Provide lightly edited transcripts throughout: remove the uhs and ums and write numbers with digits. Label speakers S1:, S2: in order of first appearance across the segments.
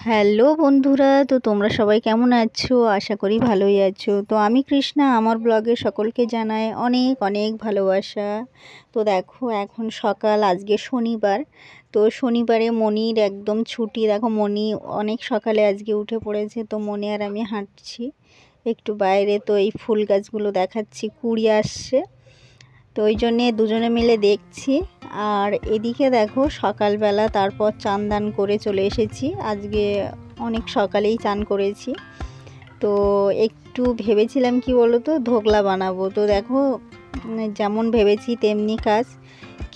S1: Hello বন্ধুরা, তো তোমরা সবাই কেমন আছো? আশা করি ভালোই আছো। তো আমি কৃষ্ণা, আমার ব্লগে সকলকে জানাই অনেক অনেক ভালোবাসা। তো দেখো এখন সকাল, আজকে শনিবার। তো শনিবারে মনির একদম ছুটি। দেখো মনি অনেক সকালে আজকে উঠে পড়েছে। তো মনি আর আমি হাঁটছি একটু বাইরে। তো এই ফুল গাছগুলো দেখাচ্ছি, কুড়ি আসছে, তো ওই জন্যে দুজনে মিলে দেখছি। আর এদিকে দেখো সকালবেলা তারপর চান দান করে চলে এসেছি। আজকে অনেক সকালেই চান করেছি। তো একটু ভেবেছিলাম কি বলো তো, ধোকলা বানাবো। তো দেখো যেমন ভেবেছি তেমনি কাজ,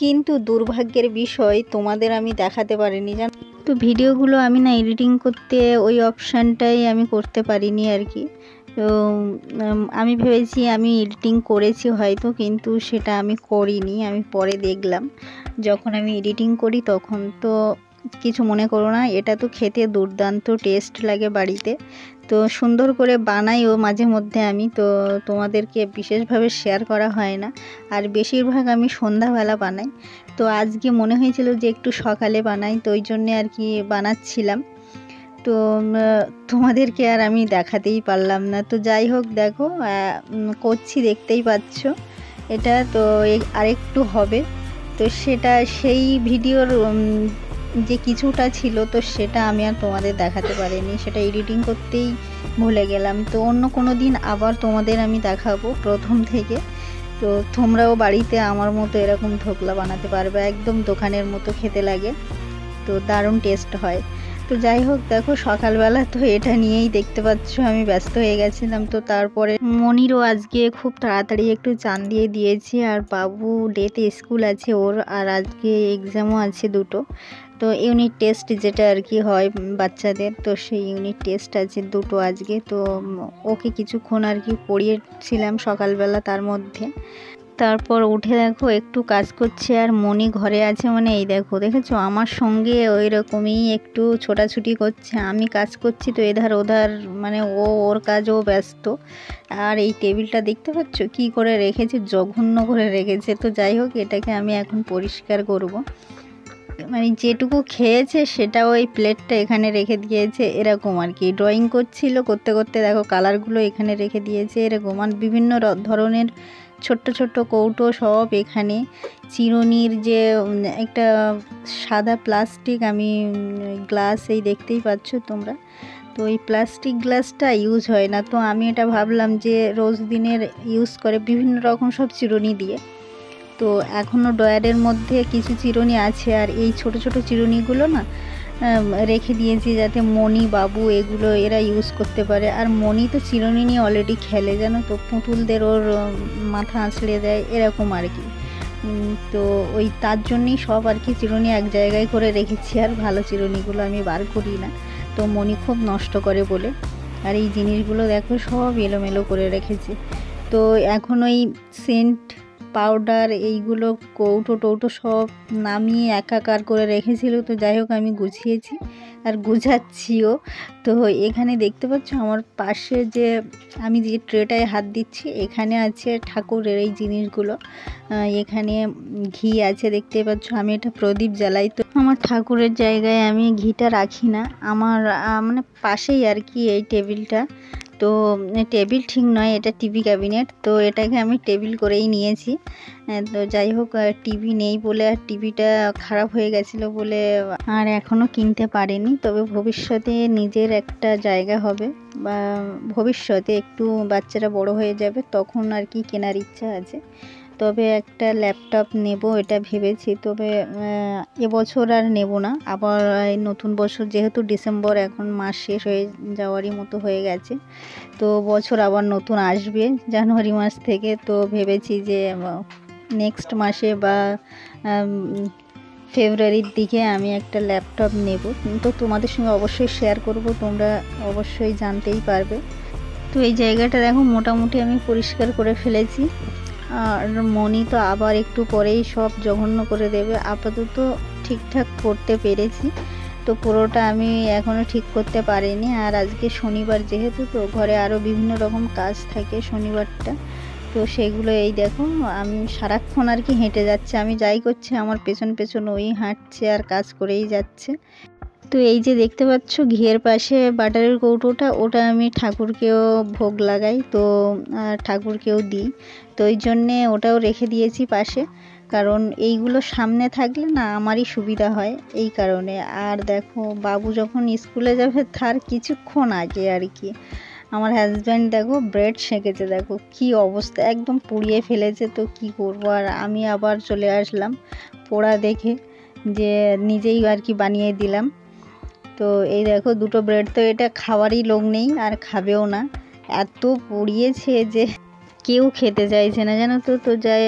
S1: কিন্তু দুর্ভাগ্যের বিষয় তোমাদের আমি দেখাতে পারিনি জানো। তো ভিডিওগুলো আমি না এডিটিং করতে ওই অপশানটাই আমি করতে পারিনি আর কি। তো আমি ভেবেছি আমি এডিটিং করেছি হয়তো, কিন্তু সেটা আমি করিনি। আমি পরে দেখলাম যখন আমি এডিটিং করি তখন। তো কিছু মনে করো না, এটা তো খেতে দুর্দান্ত টেস্ট লাগে বাড়িতে। তো সুন্দর করে বানাইও মাঝে মধ্যে আমি, তো তোমাদেরকে বিশেষভাবে শেয়ার করা হয় না। আর বেশিরভাগ আমি সন্ধ্যাবেলা বানাই। তো আজকে মনে হয়েছিল যে একটু সকালে বানাই, তো ওই জন্যে আর কি বানাচ্ছিলাম। তো তোমাদেরকে আর আমি দেখাতেই পারলাম না। তো যাই হোক, দেখো করছি, দেখতেই পাচ্ছ এটা। তো আরেকটু হবে, তো সেটা সেই ভিডিওর যে কিছুটা ছিল, তো সেটা আমি আর তোমাদের দেখাতে পারিনি, সেটা এডিটিং করতেই ভুলে গেলাম। তো অন্য কোনো দিন আবার তোমাদের আমি দেখাবো প্রথম থেকে। তো তোমরাও বাড়িতে আমার মতো এরকম ধোকলা বানাতে পারবে, একদম দোকানের মতো খেতে লাগে, তো দারুণ টেস্ট হয়। তো যাই হোক, দেখো সকালবেলা তো এটা নিয়েই দেখতে পাচ্ছ আমি ব্যস্ত হয়ে গেছিলাম। তো তারপরে মনিরও আজকে খুব তাড়াতাড়ি একটু চান দিয়ে দিয়েছি। আর বাবু ডেতে স্কুল আছে ওর, আর আজকে এক্সামও আছে দুটো। তো ইউনিট টেস্ট যেটা আর কি হয় বাচ্চাদের, তো সেই ইউনিট টেস্ট আছে দুটো আজকে। তো ওকে কিছুক্ষণ আর কি পড়িয়েছিলাম সকালবেলা তার মধ্যে। তারপর উঠে দেখো একটু কাজ করছে, আর মনি ঘরে আছে, মানে এই দেখো, দেখেছো আমার সঙ্গে ওই রকমই একটু ছোটাছুটি করছে। আমি কাজ করছি তো এধার ওধার, মানে ও ওর কাজও ব্যস্ত। আর এই টেবিলটা দেখতে পাচ্ছ কি করে রেখেছে, জঘন্য করে রেখেছে। তো যাই হোক, এটাকে আমি এখন পরিষ্কার করব। মানে যেটুকু খেয়েছে সেটা ওই প্লেটটা এখানে রেখে দিয়েছে, এরকম আর কি। ড্রয়িং করছিল, করতে করতে দেখো কালারগুলো এখানে রেখে দিয়েছে এরকম। আর বিভিন্ন ধরনের ছোট্ট ছোট্ট কৌটো সব এখানে। চিরুনির যে একটা সাদা প্লাস্টিক আমি গ্লাস, এই দেখতেই পাচ্ছ তোমরা। তো এই প্লাস্টিক গ্লাসটা ইউজ হয় না, তো আমি এটা ভাবলাম যে রোজ দিনের ইউজ করে বিভিন্ন রকম সব চিরুনি দিয়ে। তো এখনও ড্রয়ারের মধ্যে কিছু চিরুনি আছে, আর এই ছোট ছোট চিরুনিগুলো না রেখে দিয়েছি যাতে মনি বাবু এগুলো এরা ইউজ করতে পারে। আর মনি তো চিরুনি নিয়ে অলরেডি খেলে, জানো তো, পুতুলদের ওর মাথা আঁচড়ে দেয় এরকম আর কি। তো ওই তার জন্যই সব আর কি চিরুনি এক জায়গায় করে রেখেছি, আর ভালো চিরুনিগুলো আমি বার করি না, তো মনি খুব নষ্ট করে বলে। আর এই জিনিসগুলো দেখো সব এলোমেলো করে রেখেছি। তো এখন ওই সেন্ট পাউডার এইগুলো কৌটো টৌটো সব নামিয়ে একাকার করে রেখেছিল। তো যাই হোক, আমি গুছিয়েছি আর গুছাচ্ছিও। তো এখানে দেখতে পাচ্ছ আমার পাশে যে আমি যে ট্রেটায় হাত দিচ্ছি, এখানে আছে ঠাকুরের এই জিনিসগুলো। এখানে ঘি আছে দেখতে পাচ্ছ। আমি এটা প্রদীপ জ্বালাই, তো আমার ঠাকুরের জায়গায় আমি ঘিটা রাখি না। আমার মানে পাশেই আর কি এই টেবিলটা। তো টেবিল ঠিক নয়, এটা টিভি ক্যাবিনেট, তো এটাকে আমি টেবিল করেই নিয়েছি। তো যাই হোক, টিভি নেই বলে, আর টিভিটা খারাপ হয়ে গেছিলো বলে আর এখনও কিনতে পারিনি। তবে ভবিষ্যতে নিজের একটা জায়গা হবে, বা ভবিষ্যতে একটু বাচ্চারা বড় হয়ে যাবে তখন আর কি কেনার ইচ্ছা আছে। তবে একটা ল্যাপটপ নেব এটা ভেবেছি। তবে এবছর আর নেব না, আবার নতুন বছর যেহেতু ডিসেম্বর এখন মাস শেষ হয়ে যাওয়ারই মতো হয়ে গেছে, তো বছর আবার নতুন আসবে জানুয়ারি মাস থেকে। তো ভেবেছি যে নেক্সট মাসে বা ফেব্রুয়ারির দিকে আমি একটা ল্যাপটপ নেব। তো তোমাদের সঙ্গে অবশ্যই শেয়ার করব, তোমরা অবশ্যই জানতেই পারবে। তো এই জায়গাটা দেখো মোটামুটি আমি পরিষ্কার করে ফেলেছি। আর মনি তো আবার একটু পরেই সব জঘন্য করে দেবে। আপাতত ঠিকঠাক করতে পেরেছি, তো পুরোটা আমি এখনও ঠিক করতে পারিনি। আর আজকে শনিবার যেহেতু, তো ঘরে আরও বিভিন্ন রকম কাজ থাকে শনিবারটা। তো সেগুলো এই দেখো আমি সারাক্ষণ আর কি হেঁটে যাচ্ছে, আমি যাই করছি আমার পেছন পেছন ওই হাঁটছে আর কাজ করেই যাচ্ছে। তো এই যে দেখতে পাচ্ছ ঘিয়ের পাশে বাটারের কৌটোটা, ওটা আমি ঠাকুরকেও ভোগ লাগাই, তো ঠাকুরকেও দিই। তো ওই জন্যে ওটাও রেখে দিয়েছি পাশে, কারণ এইগুলো সামনে থাকলে না আমারই সুবিধা হয় এই কারণে। আর দেখো বাবু যখন স্কুলে যাবে তার কিছুক্ষণ আগে আর কি আমার হাজব্যান্ড দেখো ব্রেড সেঁকেছে, দেখো কি অবস্থা, একদম পুড়িয়ে ফেলেছে। তো কি করব, আর আমি আবার চলে আসলাম পোড়া দেখে, যে নিজেই আর কি বানিয়ে দিলাম। তো এই দেখো দুটো ব্রেড, তো এটা খাওয়ারই লোক নেই আর খাবেও না, এত পুড়িয়েছে যে কেউ খেতে চাইছে না জানো তো। তো যাই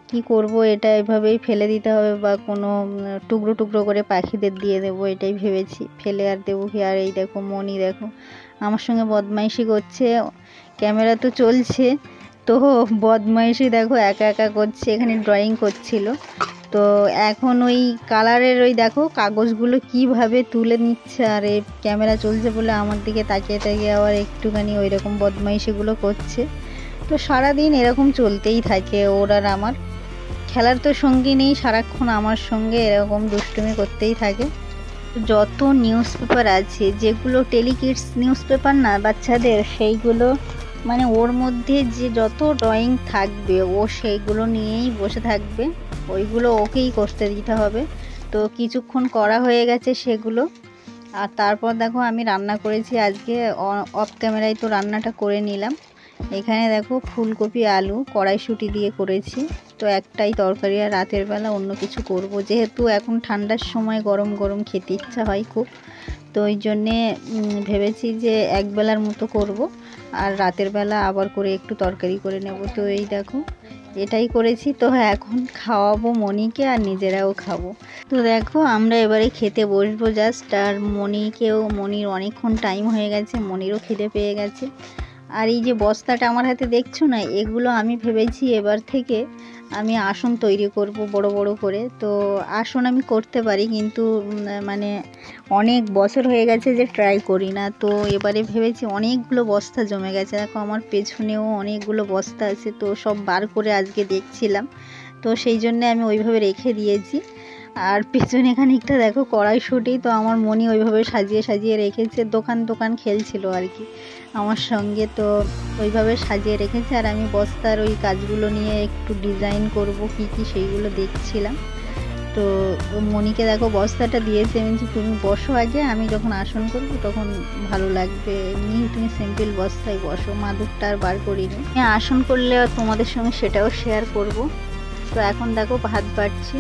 S1: কি করব, এটা এভাবেই ফেলে দিতে হবে বা কোনো টুকরো টুকরো করে পাখিদের দিয়ে দেবো, এটাই ভেবেছি। ফেলে আর দেবো কি। আর এই দেখো মনি দেখো আমার সঙ্গে বদমাইশি করছে, ক্যামেরা তো চলছে, তো বদমাইশি দেখো একা একা করছে, এখানে ড্রয়িং করছিল। তো এখন ওই কালারের ওই দেখো কাগজগুলো কিভাবে তুলে নিচ্ছে, আর এই ক্যামেরা চলছে বলে আমার দিকে তাকিয়ে তাকিয়ে আবার একটুখানি ওই রকম বদমাইশিগুলো করছে। তো সারাদিন এরকম চলতেই থাকে ওর আর আমার, খেলার তো সঙ্গী নেই, সারাক্ষণ আমার সঙ্গে এরকম দুষ্টুমি করতেই থাকে। যত নিউজ পেপার আছে, যেগুলো টেলিকিডস নিউজ পেপার না বাচ্চাদের, সেইগুলো মানে ওর মধ্যে যে যত ড্রয়িং থাকবে ও সেইগুলো নিয়েই বসে থাকবে, ওইগুলো ওকেই করতে দিতে হবে। তো কিছুক্ষণ করা হয়ে গেছে সেগুলো। আর তারপর দেখো আমি রান্না করেছি আজকে অফ ক্যামেরায়, তো রান্নাটা করে নিলাম। এখানে দেখো ফুলকপি আলু কড়াইশুঁটি দিয়ে করেছি, তো একটাই তরকারি, আর রাতের বেলা অন্য কিছু করব, যেহেতু এখন ঠান্ডার সময় গরম গরম খেতে ইচ্ছা হয় খুব। তো ওই জন্যে ভেবেছি যে একবেলার মতো করব, আর রাতের বেলা আবার করে একটু তরকারি করে নেব। তো এই দেখো এটাই করেছি। তো এখন খাওয়াবো মনিকে আর নিজেরাও খাবো। তো দেখো আমরা এবারে খেতে বসবো জাস্ট, আর মনির অনেকক্ষণ টাইম হয়ে গেছে, মনিরও খিদে পেয়ে গেছে। আর এই যে বস্তাটা আমার হাতে দেখছো না, এগুলো আমি ভেবেছি এবার থেকে আমি আসন তৈরি করব বড় বড় করে। তো আসন আমি করতে পারি, কিন্তু মানে অনেক বছর হয়ে গেছে যে ট্রাই করি না। তো এবারে ভেবেছি, অনেকগুলো বস্তা জমে গেছে, দেখো আমার পেছনেও অনেকগুলো বস্তা আছে, তো সব বার করে আজকে দেখছিলাম। তো সেই জন্য আমি ওইভাবে রেখে দিয়েছি। আর পেছনে খানিকটা দেখো কড়াইশুঁটি, তো আমার মনি ওইভাবে সাজিয়ে সাজিয়ে রেখেছে, দোকান খেলছিল আর কি আমার সঙ্গে, তো ওইভাবে সাজিয়ে রেখেছে। আর আমি বস্তার ওই কাজগুলো নিয়ে একটু ডিজাইন করব কি কি সেইগুলো দেখছিলাম। তো মনিকে দেখো বস্তাটা দিয়েছে, আমি বলছি তুমি বসো আগে, আমি যখন আসন করবো তখন ভালো লাগবে, এমনি তুমি সিম্পল বস্তায় বসো, মাদুরটা আর বার করিনি। আমি আসন করলে তোমাদের সঙ্গে সেটাও শেয়ার করব। তো এখন দেখো ভাত বাড়ছি,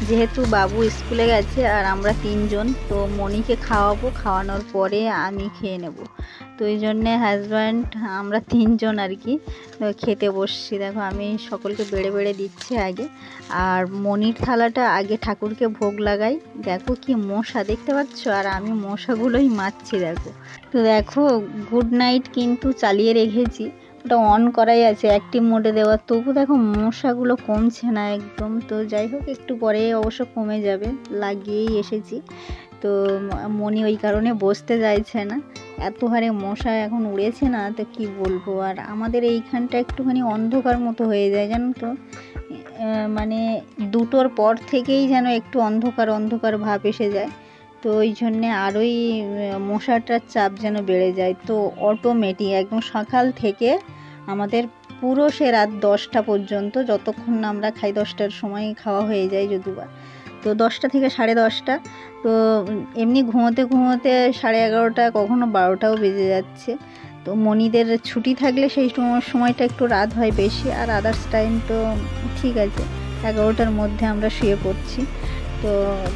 S1: যেহেতু বাবু স্কুলে গেছে আর আমরা তিনজন, তো মনিকে খাওয়াবো, খাওয়ানোর পরে আমি খেয়ে নেব। তো এই জন্যে হাজব্যান্ড আমরা তিনজন আর কি খেতে বসছি। দেখো আমি সকলকে বেড়ে বেড়ে দিচ্ছি আগে, আর মনির থালাটা আগে ঠাকুরকে ভোগ লাগাই। দেখো কি মশা দেখতে পাচ্ছ, আর আমি মশাগুলোই মারছি দেখো। তো দেখো গুড নাইট কিন্তু চালিয়ে রেখেছি, ওটা অন করাই আছে অ্যাক্টিভ মোডে দেওয়া, তবু দেখো মশাগুলো কমছে না একদম। তো যাই হোক একটু পরে অবশ্য কমে যাবে, লাগিয়েই এসেছি। তো মনি ওই কারণে বসতে চাইছে না, এত হারে মশা এখন উড়েছে না, তো কি বলবো। আর আমাদের এইখানটা একটুখানি অন্ধকার মতো হয়ে যায় জানো তো, মানে 2টোর পর থেকেই যেন একটু অন্ধকার অন্ধকার ভাব এসে যায়। তো ওই জন্যে আরোই মশাটার চাপ যেন বেড়ে যায়। তো অটোমেটিক একদম সকাল থেকে আমাদের পুরো সে রাত 10টা পর্যন্ত, যতক্ষণ না আমরা খাই, 10টার সময় খাওয়া হয়ে যায় যদিবা, তো 10টা থেকে 10:30, তো এমনি ঘুমোতে ঘুমোতে 11:30, কখনো 12টাও বেজে যাচ্ছে। তো মনিদের ছুটি থাকলে সেই সময়টা একটু রাত হয় বেশি, আর আদার্স টাইম তো ঠিক আছে, 11টার মধ্যে আমরা শুয়ে পড়ছি। তো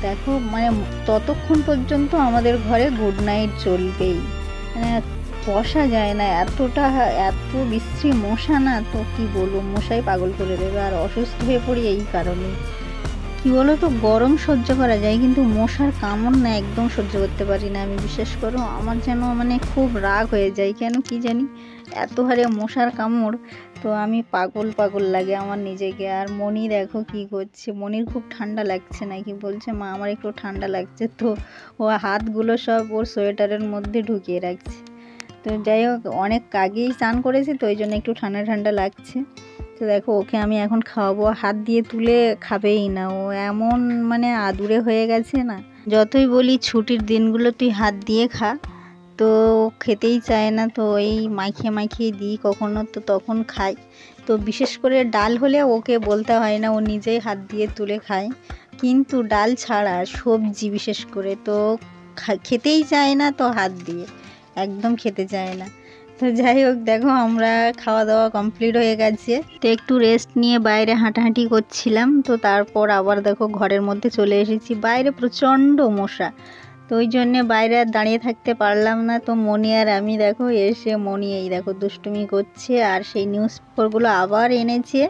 S1: দেখো মানে ততক্ষণ পর্যন্ত আমাদের ঘরে গুড নাইট চলবেই, মানে বসা যায় না, এত বিশ্রী মশা না, তো কি বলবো, মশাই পাগল করে দেবে। আর অসুস্থ হয়ে পড়ি এই কারণে, কি বলো তো, গরম সহ্য করা যায় কিন্তু মশার কামড় না একদম সহ্য করতে পারি না আমি, বিশেষ করে আমার যেন মানে খুব রাগ হয়ে যায়, কেন কি জানি, এত হারে মশার কামড়। তো আমি পাগল পাগল লাগে আমার নিজেকে। আর মনি দেখো কি করছে, মনির খুব ঠান্ডা লাগছে নাকি, বলছে মা আমার একটু ঠান্ডা লাগছে, তো ও হাতগুলো সব ওর সোয়েটারের মধ্যে ঢুকিয়ে রাখছে। তো যাই হোক অনেক আগেই স্নান করেছি, তো ওই জন্য একটু ঠান্ডা ঠান্ডা লাগছে। তো দেখো ওকে আমি এখন খাওয়াবো, হাত দিয়ে তুলে খাবেই না, ও এমন মানে আদুরে হয়ে গেছে না, যতই বলি ছুটির দিনগুলো তুই হাত দিয়ে খা, তো খেতেই চায় না। তো এই মাখিয়ে মাখিয়ে দিই কখনো, তো তখন খাই। তো বিশেষ করে ডাল হলে ওকে বলতে হয় না, ও নিজেই হাত দিয়ে তুলে খায়। কিন্তু ডাল ছাড়া সবজি বিশেষ করে তো খেতেই চায় না, তো হাত দিয়ে একদম খেতে চায় না। তো যাই হোক, দেখো আমরা খাওয়া দাওয়া কমপ্লিট হয়ে গেছে, তো একটু রেস্ট নিয়ে বাইরে হাঁটাহাঁটি করছিলাম। তো তারপর আবার দেখো ঘরের মধ্যে চলে এসেছি। বাইরে প্রচণ্ড মশা, তো ওই জন্যে বাইরে আর দাঁড়িয়ে থাকতে পারলাম না। তো মনি আর আমি দেখো এসে, মনি এই দেখো দুষ্টুমি করছে, আর সেই নিউজ পেপারগুলো আবার এনেছে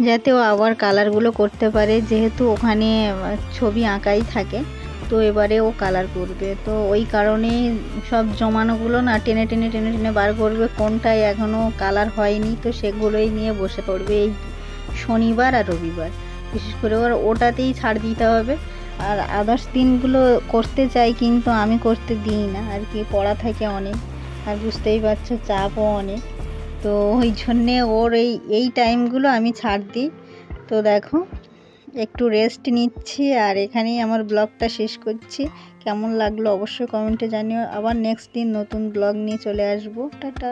S1: যাতে ও আবার কালারগুলো করতে পারে, যেহেতু ওখানে ছবি আঁকাই থাকে। তো এবারে ও কালার করবে, তো ওই কারণে সব জমানোগুলো না টেনে টেনে টেনে টেনে বার করবে, কোনটায় এখনও কালার হয়নি, তো সেগুলোই নিয়ে বসে পড়বে এই শনিবার আর রবিবার। বিশেষ করে ওটাতেই ছাড় দিতে হবে। আর আদার্স দিনগুলো করতে চাই, কিন্তু আমি করতে দিই না আর কি, পড়া থাকে অনেক, আর বুঝতেই পারছো চাপও অনেক। তো ওই জন্যে ওর এই টাইমগুলো আমি ছাড় দিই। তো দেখো একটু রেস্ট নিচ্ছি, আর এখানেই আমার ব্লগটা শেষ করছি। কেমন লাগলো অবশ্যই কমেন্টে জানিও। আবার নেক্সট দিন নতুন ব্লগ নিয়ে চলে আসবো। টাটা।